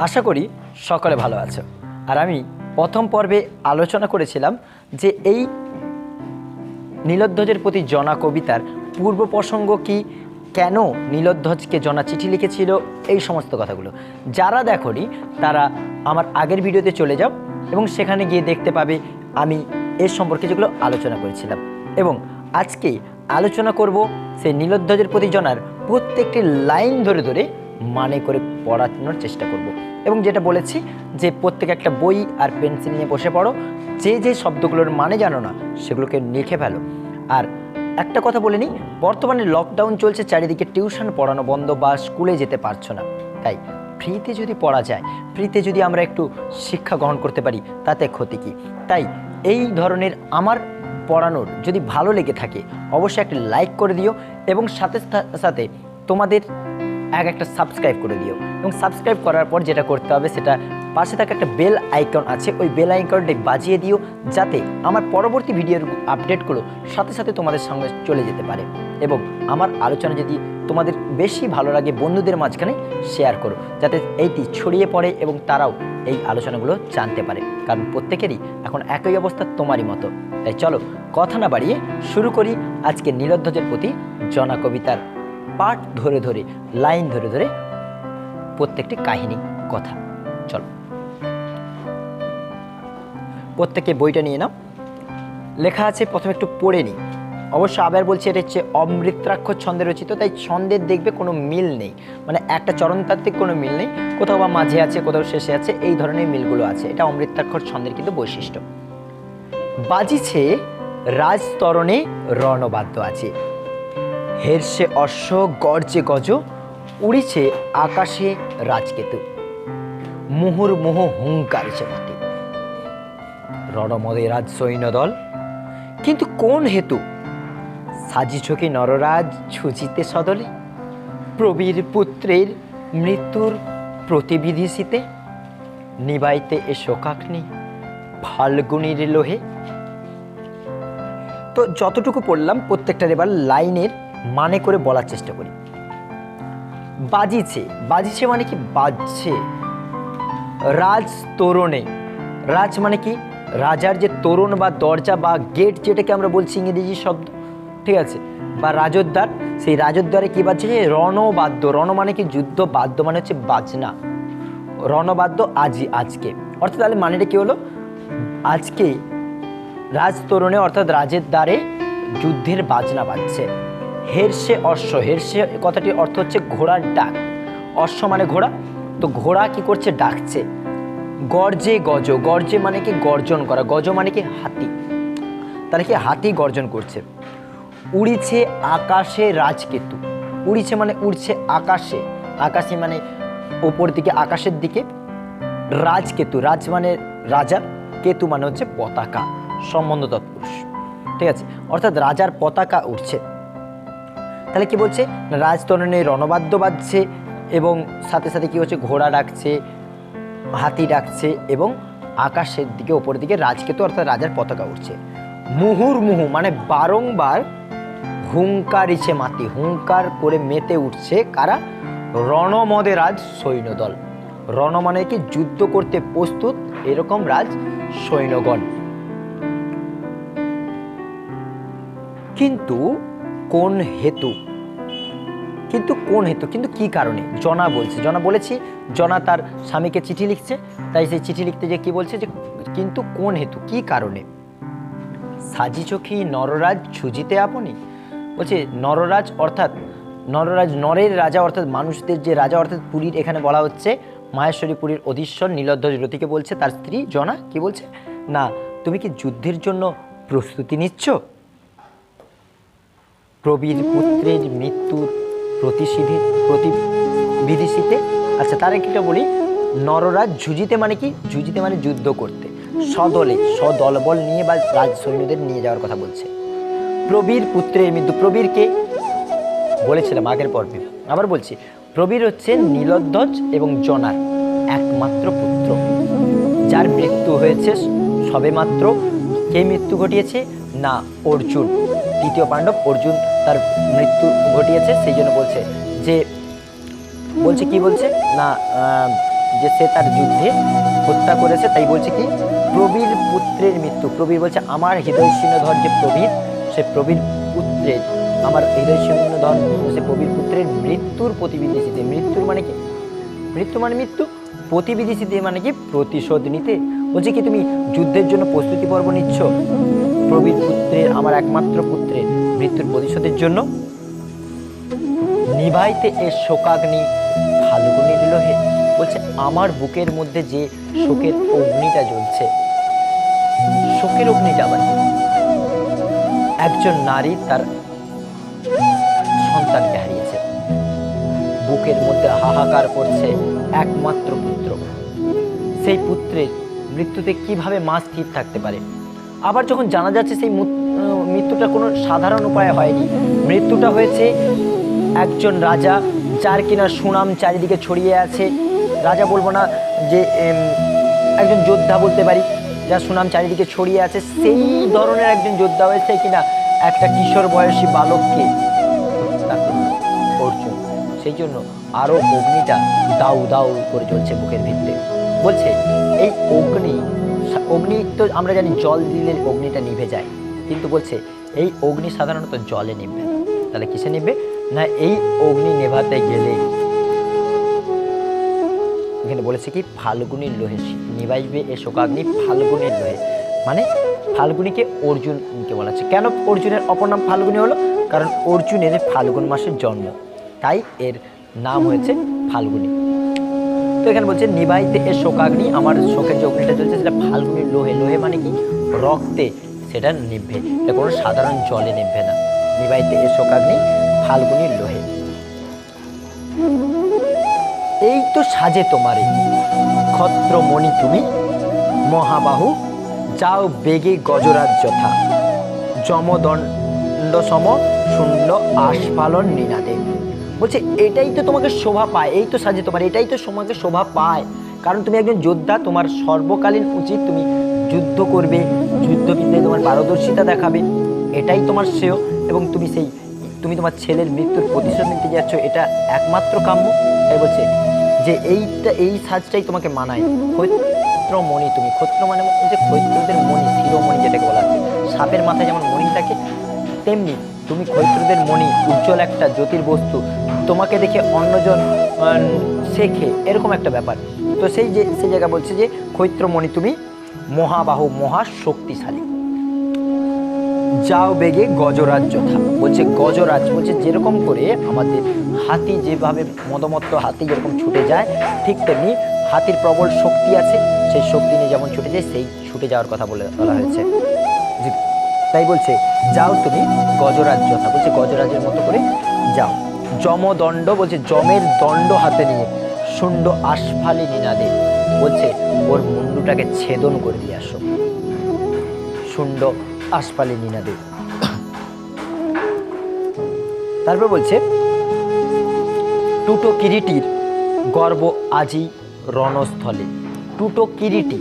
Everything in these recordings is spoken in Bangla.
আশা করি সকলে ভালো আছো। আর আমি প্রথম পর্বে আলোচনা করেছিলাম যে এই নীলধ্বজের প্রতি জনা কবিতার পূর্ব প্রসঙ্গ কি, কেন নীলধ্বজকে জনা চিঠি লিখেছিল, এই সমস্ত কথাগুলো। যারা দেখোনি তারা আমার আগের ভিডিওতে চলে যাও এবং সেখানে গিয়ে দেখতে পাবে আমি এর সম্পর্কে যেগুলো আলোচনা করেছিলাম। এবং আজকে আলোচনা করব সেই নীলধ্বজের প্রতি জনার প্রত্যেকটি লাইন ধরে ধরে মানে করে পড়ানোর চেষ্টা করব। এবং যেটা বলেছি যে প্রত্যেক একটা বই আর পেন্সিল নিয়ে বসে পড়ো, যে যে শব্দগুলোর মানে জানো না সেগুলোকে লিখে ফেলো। আর একটা কথা বলে নিই, বর্তমানে লকডাউন চলছে, চারিদিকে টিউশন পড়ানো বন্ধ বা স্কুলে যেতে পারছো না, তাই ফ্রিতে যদি পড়া যায়, ফ্রিতে যদি আমরা একটু শিক্ষা গ্রহণ করতে পারি তাতে ক্ষতি কী। তাই এই ধরনের আমার পড়ানোর যদি ভালো লেগে থাকে অবশ্যই একটা লাইক করে দিও এবং সাথে সাথে তোমাদের একটা সাবস্ক্রাইব করে দিও। এবং সাবস্ক্রাইব করার পর যেটা করতে হবে সেটা পাশে থাকা একটা বেল আইকন আছে, ওই বেল আইকনটি বাজিয়ে দিও যাতে আমার পরবর্তী ভিডিওর আপডেটগুলো সাথে সাথে তোমাদের সঙ্গে চলে যেতে পারে। এবং আমার আলোচনা যদি তোমাদের বেশি ভালো লাগে বন্ধুদের মাঝখানে শেয়ার করো যাতে এইটি ছড়িয়ে পড়ে এবং তারাও এই আলোচনাগুলো জানতে পারে, কারণ প্রত্যেকেরই এখন একই অবস্থা তোমারই মতো। তাই চলো কথা না বাড়িয়ে শুরু করি আজকে নীলধ্বজের প্রতি জনা কবিতার পাঠ ধরে ধরে, লাইন ধরে ধরে প্রত্যেকটি কাহিনী কথা। চলো প্রত্যেকে বইটা নিয়ে নাও। লেখা আছে, প্রথমে একটু পড়ে নিই। অবশ্য আবার বলছি এটা হচ্ছে অমৃতাক্ষর ছন্দে রচিত, তাই ছন্দের দেখবে কোনো মিল নেই, মানে একটা চরণতাত্ত্বিক কোনো মিল নেই, কোথাও বা মাঝে আছে কোথাও শেষে আছে, এই ধরনের মিলগুলো আছে। এটা অমৃতাক্ষর ছন্দের কিন্তু বৈশিষ্ট্য। বাজিছে রাজতরণে রণবাদ্য আছে, হেরসে অশ্ব গর্জে গজ, উড়িছে আকাশে রাজকেতু, মুহুর্মুহু হুঙ্কারিছে মাটি, রণমদে রাজ সৈন্যদল, কিন্তু কোন হেতু সাজিছ কি নররাজ ছুচিতে সদলে, প্রবীর পুত্রের মৃত্যুর প্রতিবিধিসিতে, নিবাইতে এ শোকাগ্নি ফাল্গুনির লোহে। তো যতটুকু পড়লাম প্রত্যেকটার এবার লাইনের মানে করে বলার চেষ্টা করি। বাজিছে, বাজিছে মানে কি? বাজছে রাজ তোরণে। রাজ মানে কি? রাজার যে তোরণ বা দরজা বা গেট, যেটাকে আমরা বলছি ইংরেজি শব্দ, ঠিক আছে, বা রাজোদ্বার, সেই রাজোদ্বারে কি বাজছে? রণবাদ্য। রণ মানে কি? যুদ্ধ, বাদ্য মানে হচ্ছে বাজনা। রণবাদ্য আজকে, অর্থাৎ তাহলে মানেটা কি হলো? আজকে রাজতরণে অর্থাৎ রাজের দ্বারে যুদ্ধের বাজনা বাজছে। হেরসে অশ্ব, হেরসে কথাটির অর্থ হচ্ছে ঘোড়ার ডাক। অশ্ব মানে ঘোড়া, তো ঘোড়া কি করছে? ডাকছে। গর্জে গজ, গর্জে মানে কি? গর্জন করা, গজ মানে কি? হাতি, তাহলে কি হাতি গর্জন করছে। উড়িছে আকাশে রাজকেতু, উড়িছে মানে উড়ছে আকাশে, আকাশে মানে ওপর দিকে আকাশের দিকে, রাজকেতু, রাজ মানে রাজা, কেতু মানে হচ্ছে পতাকা, সম্বন্ধ তৎপুরুষ, ঠিক আছে, অর্থাৎ রাজার পতাকা উঠছে। তাহলে কি বলছে? রাজতরণে রণবাদ্য বাজছে এবং সাথে সাথে কি হচ্ছে? ঘোড়া ডাকছে, হাতি ডাকছে এবং আকাশের দিকে ওপর দিকে রাজকেতু অর্থাৎ রাজার পতাকা উঠছে। মুহুর্মুহু মানে বারংবার হুঙ্কারিছে মাটি, হুঙ্কার করে মেতে উঠছে কারা? রণমদে রাজ সৈন্যদল। রণ মানে কি? যুদ্ধ করতে প্রস্তুত এরকম রাজ সৈন্যগণ। কিন্তু কোন হেতু? কিন্তু কোন হেতু, কিন্তু কি কারণে? জনা বলছে, জনা বলেছি জনা তার স্বামীকে চিঠি লিখছে, তাই সেই চিঠি লিখতে যে কি বলছে? যে কিন্তু কোন হেতু, কি কারণে? সাজিছ কি নররাজ ছুজিতে আপনি, বলছে নররাজ অর্থাৎ নররাজ, নরের রাজা অর্থাৎ মানুষদের যে রাজা, অর্থাৎ পুরীর, এখানে বলা হচ্ছে মাহেশ্বরী পুরীর অধীশ্বর নীলধ্বজ রথীকে বলছে, তার স্ত্রী জনা কি বলছে? না, তুমি কি যুদ্ধের জন্য প্রস্তুতি নিচ্ছ? প্রবীর পুত্রের মৃত্যুর প্রতিবিধিসিতে। আচ্ছা, তার একটা বলি, নররাজ ঝুঁজিতে মানে কি? ঝুঁজিতে মানে যুদ্ধ করতে, সদলে, সদলবল নিয়ে বা রাজ সৈন্যদের নিয়ে যাওয়ার কথা বলছে। প্রবীর পুত্রের মৃত্যু, প্রবীরকে বলেছিলাম আগের পর্বে, আবার বলছি, প্রবীর হচ্ছে নীলধ্বজ এবং জনার একমাত্র পুত্র, যার মৃত্যু হয়েছে সবেমাত্র। কে মৃত্যু ঘটিয়েছে? না, অর্জুন, তৃতীয় পাণ্ডব অর্জুন তার মৃত্যু ঘটিয়েছে। সেই জন্য বলছে যে, বলছে কি বলছে? না, যে সে তার যুদ্ধে হত্যা করেছে, তাই বলছে কি প্রবীর পুত্রের মৃত্যু। প্রবীর বলছে আমার হৃদয় শীর্ণধর যে প্রবীর, সে প্রবীর পুত্রের, আমার হৃদয় শীর্ণধর সে প্রবীর পুত্রের মৃত্যুর প্রতিবিধিতে। মৃত্যুর মানে কি? মৃত্যু মানে মৃত্যু, প্রতিবিধিতে মানে কি প্রতিশোধ নিতে। বলছে কি তুমি যুদ্ধের জন্য প্রস্তুতি পর্ব নিচ্ছ প্রবীর পুত্রের, আমার একমাত্র পুত্রের মৃত্যুর প্রতিশোধের জন্য। নিভাইতে এ শোকাগ্নি ফাল্গুনীর লোহে। বলছে আমার বুকের মধ্যে যে শোকের অগ্নিটা জ্বলছে, শোকের অগ্নিটা আবার একজন নারী তার সন্তানকে হারিয়েছে, বুকের মধ্যে হাহাকার করছে একমাত্র পুত্র। সেই পুত্রের মৃত্যুতে কিভাবে মা স্থির থাকতে পারে? আবার যখন জানা যাচ্ছে সেই মৃত্যুটা কোনো সাধারণ উপায়ে হয়নি, মৃত্যুটা হয়েছে একজন রাজা যার কিনা সুনাম চারিদিকে ছড়িয়ে আছে। রাজা বলবো না, যে একজন যোদ্ধা বলতে পারি, যার সুনাম চারিদিকে ছড়িয়ে আছে, সেই ধরনের একজন যোদ্ধা হয়েছে কিনা একটা কিশোর বয়সী বালককে হত্যা করল অর্জুন। সেই জন্য আরও অগ্নিটা দাউ দাউ করে চলছে বুকের ভিতরে। বলছে এই অগ্নি তো আমরা জানি জল দিলে অগ্নিটা নিভে যায়, কিন্তু বলছে এই অগ্নি সাধারণত জলে নিভবে না। তাহলে কিসে নিভবে না? এই অগ্নি নেভাতে গেলে এখানে বলেছে কি ফাল্গুনীর লোহে নিভাইবে এ শোকাগ্নি ফাল্গুনীর লোহে, মানে ফাল্গুনীকে অর্জুনকে বলা হচ্ছে। কেন অর্জুনের অপর নাম ফাল্গুনী হলো? কারণ অর্জুনের ফাল্গুন মাসের জন্ম, তাই এর নাম হয়েছে ফাল্গুনী। তো এখানে বলছে নিভাইতে এ শোকাগ্নি, আমার শোকের যে অগ্নিটা চলছে সেটা ফাল্গুনীর লোহে। লোহে মানে কি? রক্তে সেটা নিভবে, এটা কোনো সাধারণ জলে নিভবে না। নিভাইতে এ শোকাগ্নি ফাল্গুনীর লোহে। এই তো সাজে তোমারে ক্ষত্রমণি তুমি মহাবাহু, যাও বেগে গজরাজ যথা, যমদণ্ড সম শূন্য আস্ফালন নিনাদে। বলছে এটাই তো তোমাকে শোভা পায়, এই তো সাজে তোমার, এটাই তো তোমাকে শোভা পায়, কারণ তুমি একজন যোদ্ধা। তোমার সর্বকালীন উচিত তুমি যুদ্ধ করবে, যুদ্ধবিদ্যায় তোমার পারদর্শিতা দেখাবে, এটাই তোমার শ্রেয়। এবং তুমি তোমার ছেলের মৃত্যুর প্রতিশোধ নিতে যাচ্ছ, এটা একমাত্র কাম্য। তাই বলছে যে এই সাজটাই তোমাকে মানায়। ক্ষত্রমণি তুমি, ক্ষত্র মানে যে ক্ষত্রদের মণি, শিরোমণি যেটাকে বলা হচ্ছে। সাপের মাথায় যেমন মণি থাকে, তেমনি তুমি ক্ষত্রদের মণি, উজ্জ্বল একটা জ্যোতির্বস্তু, তোমাকে দেখে অন্যজন শেখে, এরকম একটা ব্যাপার। তো সেই জায়গা বলছে যে ক্ষত্রমণি তুমি মহাবাহু, মহা শক্তিশালী, যাও বেগে গজরাজ যথা। বলছে গজরাজ বলছে যেরকম করে আমাদের হাতি যেভাবে মদমত্ত হাতি যেরকম ছুটে যায়, ঠিক তেমনি হাতির প্রবল শক্তি আছে, সেই শক্তি নিয়ে যেমন ছুটে যায়, সেই ছুটে যাওয়ার কথা বলা হয়েছে। তাই বলছে যাও তুমি গজরাজ যথা, বলছে গজরাজের মতো করে যাও। যমদণ্ড বলছে যমের দণ্ড হাতে নিয়ে শুণ্ড আস্ফালি নিনাদে, বলছে ওর মুন্ডুটাকে ছেদন করে দিয়ে আসো। শুণ্ড আস্ফালি নিনাদে। তারপর বলছে টুটো কিরিটির গর্ব আজি রণস্থলে। টুটো কিরিটি,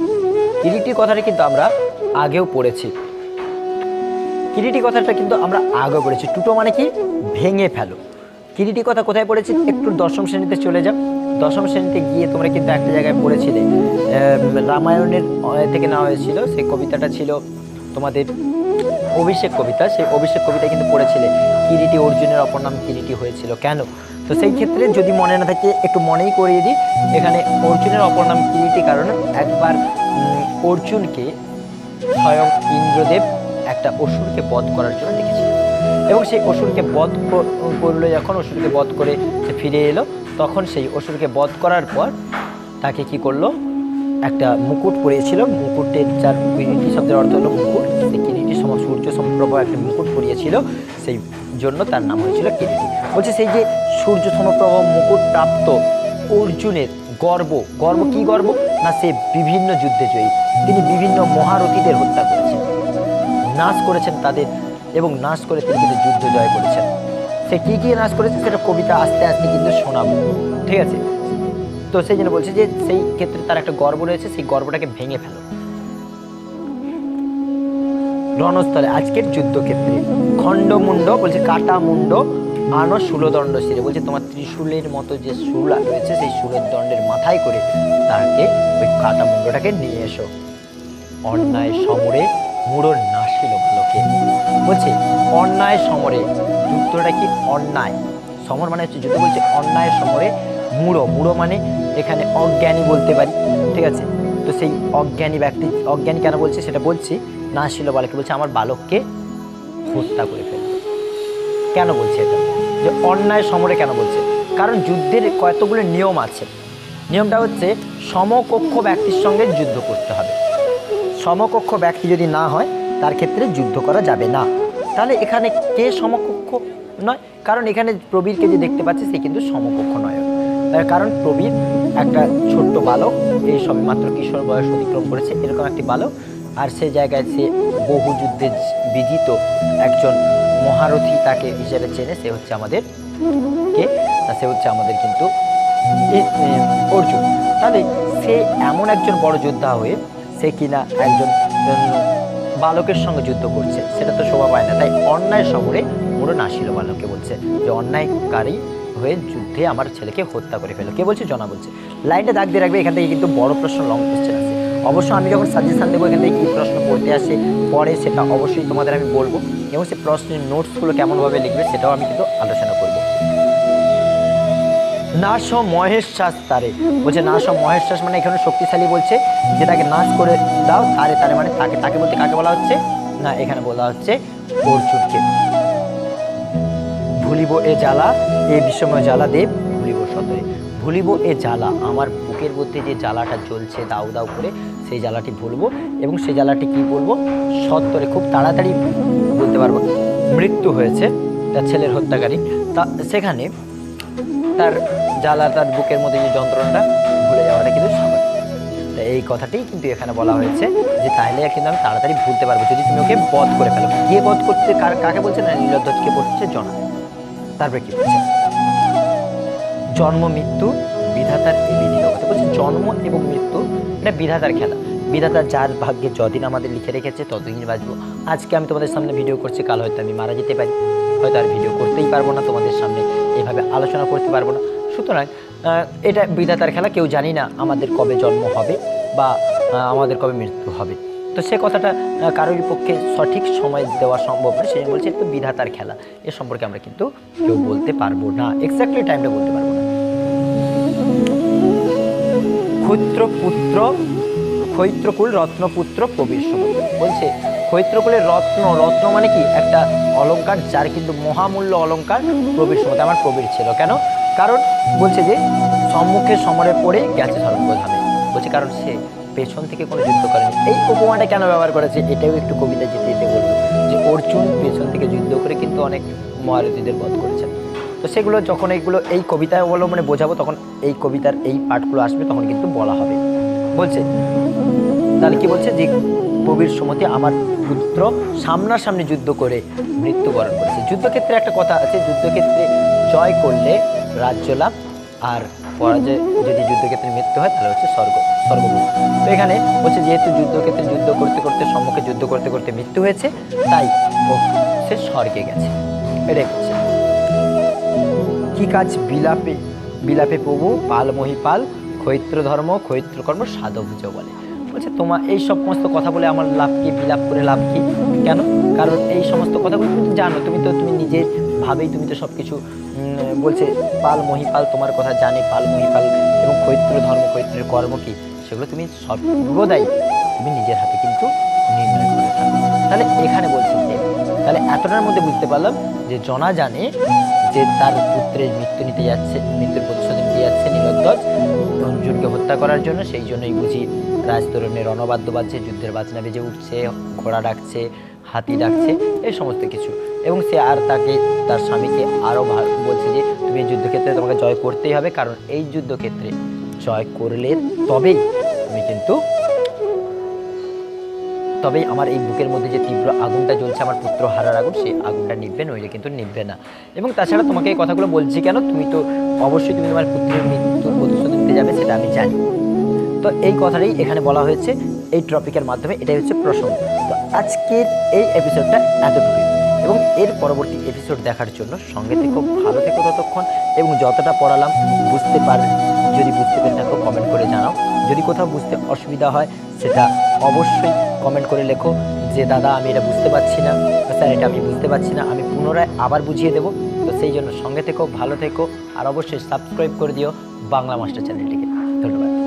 কিরিটি কথাটা কিন্তু আমরা আগেও পড়েছি, কিরিটি কথাটা কিন্তু আমরা আগেও পড়েছি। টুটো মানে কি? ভেঙে ফেলো। কিরিটি কথা কোথায় পড়েছি? একটু দশম শ্রেণীতে চলে যাও। দশম শ্রেণীতে গিয়ে তোমরা কিন্তু একটা জায়গায় পড়েছিলে, রামায়ণের থেকে নেওয়া হয়েছিল, সেই কবিতাটা ছিল তোমাদের অভিষেক কবিতা। সেই অভিষেক কবিতা কিন্তু পড়েছিলে কিরিটি অর্জুনের অপর নাম কিরিটি হয়েছিল কেন। তো সেই ক্ষেত্রে যদি মনে না থাকে একটু মনেই করিয়ে দিই, এখানে অর্জুনের অপর নাম কিরিটি কারণ একবার অর্জুনকে স্বয়ং ইন্দ্রদেব একটা অসুরকে বধ করার জন্য ডেকেছিল, এবং সেই অসুরকে বধ করলো। যখন অসুরকে বধ করে সে ফিরে এলো, তখন সেই অসুরকে বধ করার পর তাকে কি করলো? একটা মুকুট পরিয়েছিল, মুকুটের যার কিরিটি শব্দের অর্থ হলো মুকুট, সেই কিরিটি সূর্য সমপ্রভ একটা মুকুট পরিয়েছিল, সেই জন্য তার নাম হয়েছিল কিরিটি। বলছে সেই যে সূর্য সমপ্রভ মুকুট প্রাপ্ত অর্জুনের গর্ব, কি গর্ব না সে বিভিন্ন যুদ্ধে জয়ী, তিনি বিভিন্ন মহারথীদের হত্যা করেছেন, নাশ করেছেন তাদের, এবং নাশ করে তিনি কিন্তু যুদ্ধ জয় করেছেন। সে কী কী নাশ করেছে সেটা কবিতা আস্তে আস্তে কিন্তু শোনাবো, ঠিক আছে? তো সেই জন্য বলছে যে সেই ক্ষেত্রে তার একটা গর্ব রয়েছে, সেই গর্বটাকে ভেঙে ফেলো রণস্থলে। আজকের যুদ্ধক্ষেত্রে খণ্ডমুণ্ড বলছে কাটা মুণ্ড আনো শূলদণ্ড শিরে, বলছে তোমার ত্রিশূলের মতো যে শূল রয়েছে সেই শূলের দণ্ডের মাথায় করে তাকে ওই কাটা মুন্ডটাকে নিয়ে এসো। অন্যায় সমরে মুড়ো নাশিল ভালোকে, বলছে অন্যায় সমরে, যুদ্ধটা কি অন্যায়, সমর মানে হচ্ছে যুদ্ধ, বলছে অন্যায় সমরে মুড়ো, মুড়ো মানে এখানে অজ্ঞানী বলতে পারি, ঠিক আছে। তো সেই অজ্ঞানী ব্যক্তি, অজ্ঞানী কেন বলছে সেটা বলছি, নাশিল বালকে বলছে আমার বালককে হত্যা করে ফেলবে। কেন বলছে এটা, যে অন্যায় সমরে কেন বলছে, কারণ যুদ্ধের কতগুলো নিয়ম আছে। নিয়মটা হচ্ছে সমকক্ষ ব্যক্তির সঙ্গে যুদ্ধ করতে হবে। সমকক্ষ ব্যক্তি যদি না হয় তার ক্ষেত্রে যুদ্ধ করা যাবে না। তাহলে এখানে কে সমকক্ষ নয়, কারণ এখানে প্রবীরকে যে দেখতে পাচ্ছে সে কিন্তু সমকক্ষ নয়, কারণ প্রবীর একটা ছোট্ট বালক, এই সবে মাত্র কিশোর বয়স অতিক্রম করেছে এরকম একটি বালক, আর সে জায়গায় সে বহু যুদ্ধে বিজিত একজন মহারথী তাকে হিসেবে চেনে, সে হচ্ছে আমাদের কে, সে হচ্ছে আমাদের কিন্তু অর্জুন। তাহলে সে এমন একজন বড় যোদ্ধা হয়ে সে কিনা একজন বালকের সঙ্গে যুদ্ধ করছে, সেটা তো শোভা পায় না। তাই অন্যায় সমরে মুড়ো নাশিল বালককে বলছে যে অন্যায়কারী হয়ে যুদ্ধে আমার ছেলেকে হত্যা করে ফেলো। কে বলছে? জনা বলছে। লাইনটা দাগ দিয়ে রাখবে, এখান থেকে কিন্তু বড় প্রশ্ন, লং কোশ্চেন আছে। অবশ্য আমি যখন সাজেশান দেবো এখান থেকে কী প্রশ্ন পড়তে আসে পরে সেটা অবশ্যই তোমাদের আমি বলবো, এবং সে প্রশ্নের নোটসগুলো কেমনভাবে লিখবে সেটাও আমি কিন্তু আলোচনা করবো। নাশ মহেশ শ্বাস তারে, বলছে নাশ মহেশ শ্বাস মানে এখানে শক্তিশালী বলছে, যে তাকে নাশ করে দাও। তারে তারে মানে তাকে, তাকে বলতে কাকে বলা হচ্ছে না, এখানে বলা হচ্ছে অর্জুনকে। ভুলিব এ জ্বালা, এ বিষময় জ্বালা দেব ভুলিব সতরে, ভুলিব এ জ্বালা, আমার বুকের মধ্যে যে জ্বালাটা জ্বলছে দাউ দাউ করে সেই জ্বালাটি ভুলবো, এবং সেই জ্বালাটি কি বলবো, সত্তরে খুব তাড়াতাড়ি বলতে পারবো। মৃত্যু হয়েছে তার ছেলের হত্যাকারী, তা সেখানে তার জ্বালা, তার বুকের মধ্যে যে যন্ত্রণাটা ভুলে যাওয়াটা কিন্তু স্বাভাবিক। তো এই কথাটি কিন্তু এখানে বলা হয়েছে যে তাহলে কিন্তু আমি তাড়াতাড়ি ভুলতে পারবো যদি তুমি ওকে বধ করে ফেলো। কে বধ করতে, কাকে বলছে না, নীলধ্বজকে বলছে জনা। তারপরে কি বলছে, জন্ম মৃত্যু বিধাতার এই বিধি জগতে, বলছে জন্ম এবং মৃত্যু এটা বিধাতার খেলা। বিধাতা যার ভাগ্যে যদিন আমাদের লিখে রেখেছে ততদিন বাঁচবো। আজকে আমি তোমাদের সামনে ভিডিও করছি, কাল হয়তো আমি মারা যেতে পারি, হয়তো আর ভিডিও করতেই পারবো না, তোমাদের সামনে এভাবে আলোচনা করতে পারবো না। সুতরাং এটা বিধাতার খেলা, কেউ জানি না আমাদের কবে জন্ম হবে বা আমাদের কবে মৃত্যু হবে। তো সে কথাটা কারোর পক্ষে সঠিক সময় দেওয়া সম্ভব নয়, সেই জন্য বলছে এটা তো বিধাতার খেলা। এ সম্পর্কে আমরা কিন্তু কেউ বলতে পারবো না, এক্স্যাক্টলি টাইমটা বলতে পারবো না। ক্ষৈত্রপুত্র, ক্ষৈত্রকুল রত্নপুত্র প্রবীর সমুদ্র, বলছে ক্ষৈত্রকুলের রত্ন, রত্ন মানে কি একটা অলঙ্কার, যার কিন্তু মহামূল্য অলঙ্কার প্রবীর সমুদ্র, আমার প্রবীর ছিল। কেন? কারণ বলছে যে সম্মুখে সমরে পড়ে গেছে সর্বধামে, বলছে কারণ সে পেছন থেকে কোনো যুদ্ধ করেনি। এই উপমাটা কেন ব্যবহার করেছে এটাও একটু কবিতা যেতে যেতে বলবো, যে অর্জুন পেছন থেকে যুদ্ধ করে কিন্তু অনেক মহারথীদের বধ করেছেন। তো সেগুলো যখন এইগুলো এই কবিতায় অবলম্বনে বোঝাবো তখন এই কবিতার এই পাঠগুলো আসবে, তখন কিন্তু বলা হবে। বলছে তাহলে কি বলছে, যে প্রবীর সমতে আমার পুত্র সামনাসামনি যুদ্ধ করে মৃত্যুবরণ করেছে। যুদ্ধক্ষেত্রে একটা কথা আছে, যুদ্ধক্ষেত্রে জয় করলে রাজ্য লাভ, আর পরাজয় যদি যুদ্ধক্ষেত্রে মৃত্যু হয় তাহলে হচ্ছে স্বর্গভোগ। তো এখানে বলছে যেহেতু যুদ্ধক্ষেত্রে যুদ্ধ করতে করতে, সম্মুখে যুদ্ধ করতে করতে মৃত্যু হয়েছে, তাই সে স্বর্গে গেছে। এটাই বলছে। কি কাজ বিলাপে, বিলাপে প্রভু পাল মহিপাল, ক্ষৈত্র ধর্ম ক্ষৈত্র কর্ম সাধভুজ বলে। বলছে তোমার এই সমস্ত কথা বলে আমার লাভ কি, বিলাপ করে লাভ কি? কেন? কারণ এই সমস্ত কথাগুলো তুমি জানো, তুমি নিজের ভাবেই তুমি তো সব কিছু বলছে পাল মহিপাল তোমার কথা জানে, পাল মহিপাল এবং ক্ষৈত্র ধর্ম ক্ষৈত্রের কর্ম কি সেগুলো তুমি সর্বদাই তুমি নিজের হাতে কিন্তু নির্ণয় করে থাকো। তাহলে এখানে বলছি যে তাহলে এতটার মধ্যে বুঝতে পারলাম যে জনা জানে যে তার পুত্রের মৃত্যু নিতে যাচ্ছে, মৃত্যুর প্রতিশোধ নিতে যাচ্ছে নীলধ্বজ অর্জুনকে হত্যা করার জন্য। সেই জন্যই বুঝি রাজতরুণের রণবাদ্য বাজছে, যুদ্ধের বাজনা বেজে উঠছে, ঘোড়া ডাকছে, হাতি ডাকছে, এই সমস্ত কিছু। এবং সে আর তাকে, তার স্বামীকে আরও বলছে যে তুমি এই যুদ্ধক্ষেত্রে তোমাকে জয় করতেই হবে, কারণ এই যুদ্ধক্ষেত্রে জয় করলে তবেই তুমি কিন্তু, তবেই আমার এই বুকের মধ্যে যে তীব্র আগুনটা জ্বলছে আমার পুত্র হারার আগুন, সেই আগুনটা নিভবে, নইলে কিন্তু নিভবে না। এবং তাছাড়া তোমাকে এই কথাগুলো বলছি কেন, তুমি তো অবশ্যই তুমি তোমার পুত্রের মৃত্যুর প্রতিশোধ নিতে যাবে, সেটা আমি জানি। তো এই কথাটাই এখানে বলা হয়েছে এই টপিকের মাধ্যমে, এটাই হচ্ছে প্রসঙ্গ। তো আজকের এই এপিসোডটা এতটুকুই। এবং এর পরবর্তী এপিসোড দেখার জন্য সঙ্গে থেকো, ভালো থেকো ততক্ষণ। এবং যতটা পড়ালাম যদি বুঝতে পেরে থাকো কমেন্ট করে জানাও। যদি কোথাও বুঝতে অসুবিধা হয় সেটা অবশ্যই কমেন্ট করে লেখো যে দাদা আমি এটা বুঝতে পারছি না, স্যার এটা আমি বুঝতে পারছি না, আমি পুনরায় আবার বুঝিয়ে দেবো। তো সেই জন্য সঙ্গে থেকো, ভালো থেকো, আর অবশ্যই সাবস্ক্রাইব করে দিও বাংলা মাস্টার চ্যানেলটিকে। ধন্যবাদ।